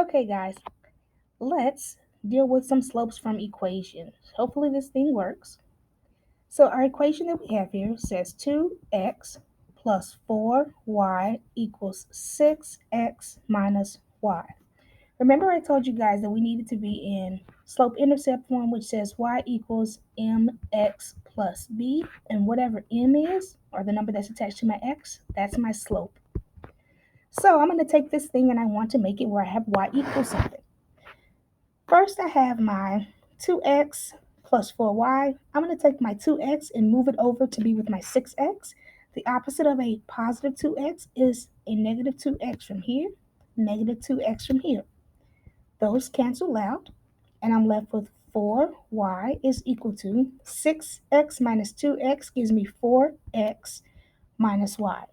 Okay, guys, let's deal with some slopes from equations. Hopefully this thing works. So our equation that we have here says 2x plus 4y equals 6x minus y. Remember I told you guys that we needed to be in slope-intercept form, which says y equals mx plus b, and whatever m is, or the number that's attached to my x, that's my slope. So I'm going to take this thing and I want to make it where I have y equals something. First, I have my 2x plus 4y. I'm going to take my 2x and move it over to be with my 6x. The opposite of a positive 2x is a negative 2x from here, negative 2x from here. Those cancel out, and I'm left with 4y is equal to 6x minus 2x gives me 4x minus y.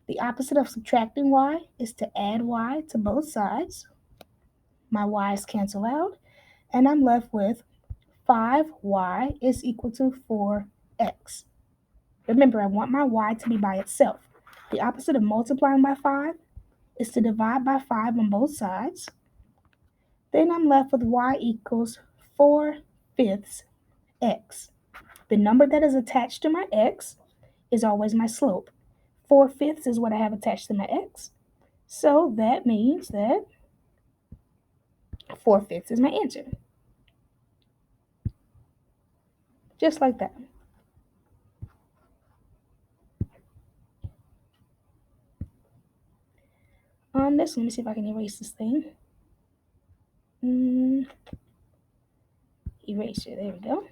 The opposite of subtracting y is to add y to both sides. My y's cancel out, and I'm left with 5y is equal to 4x. Remember, I want my y to be by itself. The opposite of multiplying by 5 is to divide by 5 on both sides. Then I'm left with y equals 4 fifths x. The number that is attached to my x is always my slope. 4 fifths is what I have attached to my x. So that means that 4 fifths is my answer. Just like that. On this, let me see if I can erase this thing. Eraser, there we go.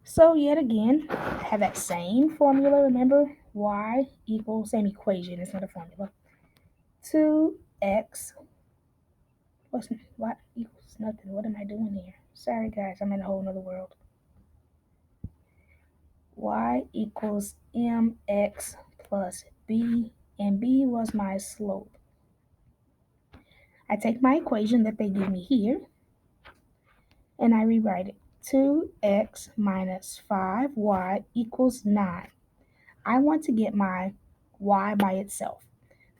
So yet again, I have that same formula, remember? Y equals, same equation, it's not a formula. 2x, what's y equals nothing. What am I doing here? Sorry guys, I'm in a whole nother world. Y equals mx plus b, and b was my slope. I take my equation that they give me here, and I rewrite it. 2x minus 5y equals 9. I want to get my y by itself.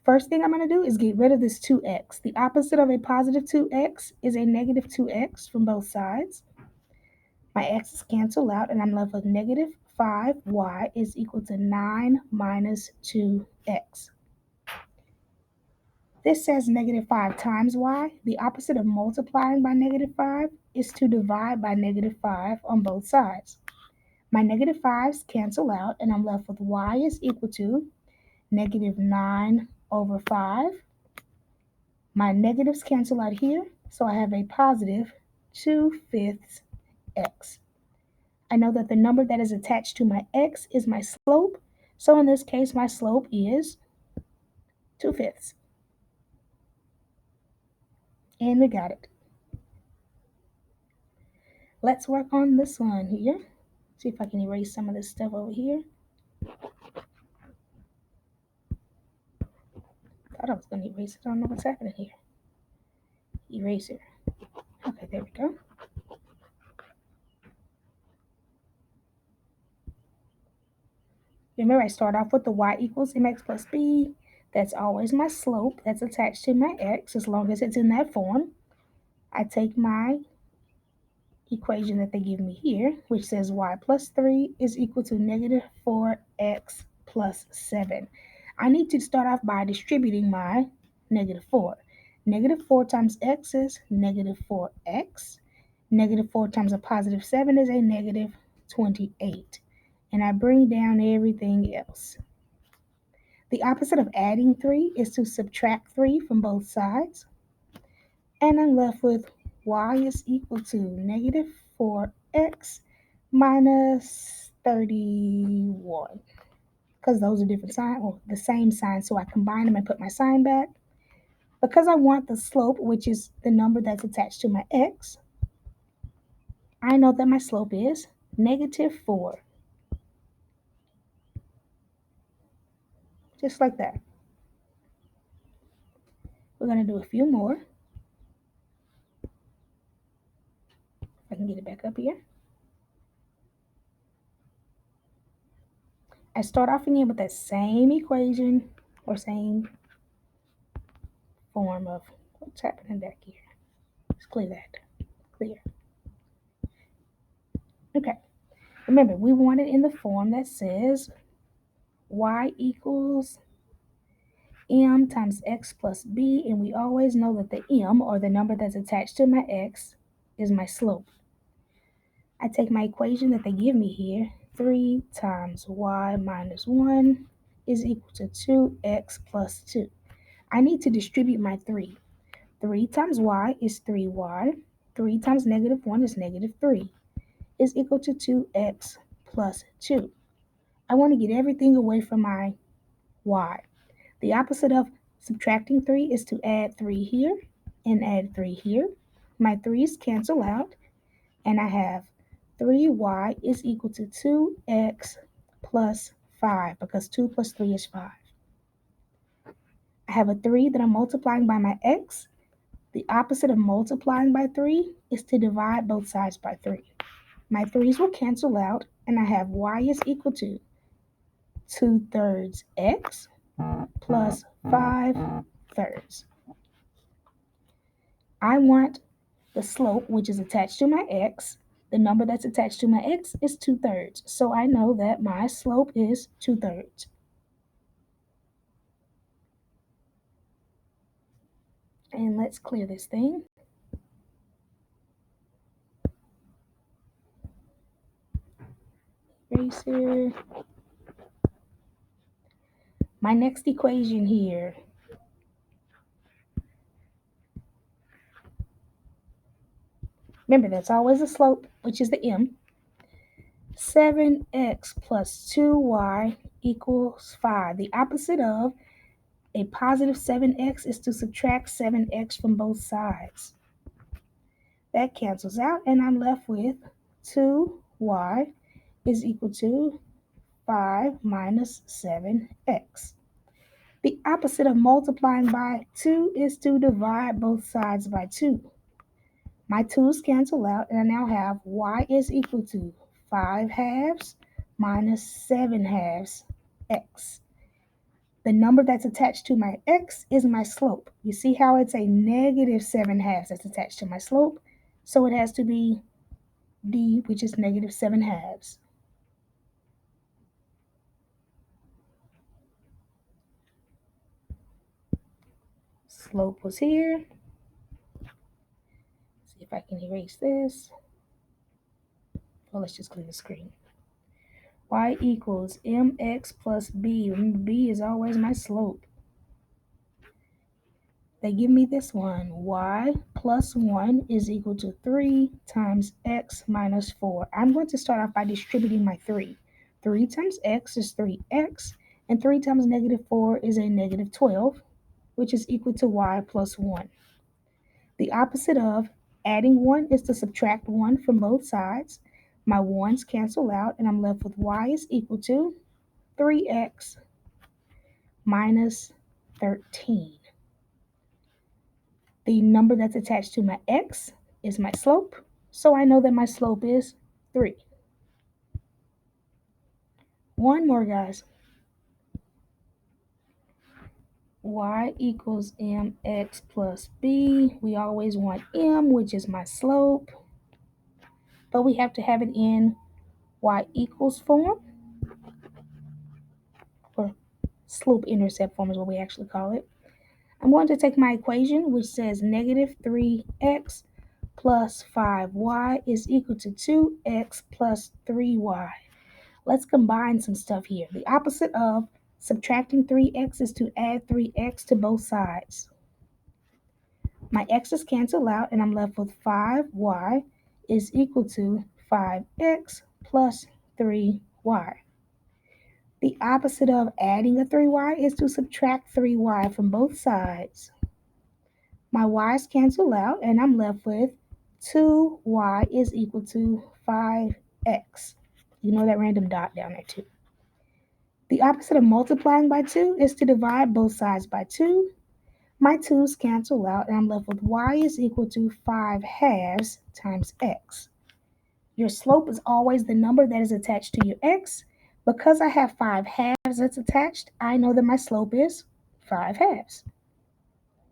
First thing I'm going to do is get rid of this 2x. The opposite of a positive 2x is a negative 2x from both sides. My x's cancel out, and I'm left with negative 5y is equal to 9 minus 2x. This says negative 5 times y. The opposite of multiplying by negative 5 is to divide by negative 5 on both sides. My negative 5's cancel out, and I'm left with y is equal to negative 9 over 5. My negatives cancel out here, so I have a positive 2 fifths x. I know that the number that is attached to my x is my slope, so in this case, my slope is 2 fifths. And we got it. Let's work on this one here. See if I can erase some of this stuff over here. Thought I was going to erase it. I don't know what's happening here. Eraser. Okay, there we go. Remember, I start off with the y equals mx plus b. That's always my slope that's attached to my x as long as it's in that form. I take my equation that they give me here, which says y plus 3 is equal to negative 4x plus 7. I need to start off by distributing my negative 4. Negative 4 times x is negative 4x. Negative 4 times a positive 7 is a negative 28. And I bring down everything else. The opposite of adding 3 is to subtract 3 from both sides. And I'm left with y is equal to negative 4x minus 31. Because those are different signs, or the same sign, so I combine them and put my sign back. Because I want the slope, which is the number that's attached to my x, I know that my slope is negative 4. Just like that. We're going to do a few more. If I can get it back up here. I start off again with that same equation or same form of what's happening back here. Let's clear that. Clear. Okay. Remember, we want it in the form that says y equals m times x plus b, and we always know that the m, or the number that's attached to my x, is my slope. I take my equation that they give me here, 3 times y minus 1 is equal to 2x plus 2. I need to distribute my 3. 3 times y is 3y. 3 times negative 1 is negative 3, is equal to 2x plus 2. I want to get everything away from my y. The opposite of subtracting 3 is to add 3 here and add 3 here. My 3's cancel out, and I have 3y is equal to 2x plus 5, because 2 plus 3 is 5. I have a 3 that I'm multiplying by my x. The opposite of multiplying by 3 is to divide both sides by 3. My 3's will cancel out, and I have y is equal to 2/3 x plus 5/3. I want the slope, which is attached to my x. The number that's attached to my x is 2/3. So I know that my slope is 2/3. And let's clear this thing. Eraser. My next equation here. Remember, that's always a slope, which is the m. 7x plus 2y equals 5. The opposite of a positive 7x is to subtract 7x from both sides. That cancels out, and I'm left with 2y is equal to 5 minus 7x. The opposite of multiplying by 2 is to divide both sides by 2. My 2's cancel out, and I now have y is equal to 5 halves minus 7 halves x. The number that's attached to my x is my slope. You see how it's a negative 7 halves that's attached to my slope? So it has to be d, which is negative 7 halves. Slope was here. See if I can erase this. Well, let's just clear the screen. Y equals mx plus b. Remember, b is always my slope. They give me this one. Y plus 1 is equal to 3 times x minus 4. I'm going to start off by distributing my 3. 3 times x is 3x, and 3 times negative 4 is a negative 12, which is equal to y plus 1. The opposite of adding 1 is to subtract 1 from both sides. My 1's cancel out, and I'm left with y is equal to 3x minus 13. The number that's attached to my x is my slope, so I know that my slope is 3. One more, guys. Y equals mx plus b. We always want m, which is my slope, but we have to have it in y equals form, or slope-intercept form is what we actually call it. I'm going to take my equation, which says negative 3x plus 5y is equal to 2x plus 3y. Let's combine some stuff here. The opposite of subtracting 3x is to add 3x to both sides. My x's cancel out, and I'm left with 5y is equal to 5x plus 3y. The opposite of adding a 3y is to subtract 3y from both sides. My y's cancel out, and I'm left with 2y is equal to 5x. You know that random dot down there too. The opposite of multiplying by 2 is to divide both sides by 2. My 2's cancel out, and I'm left with y is equal to 5 halves times x. Your slope is always the number that is attached to your x. Because I have 5 halves that's attached, I know that my slope is 5 halves.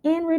And we're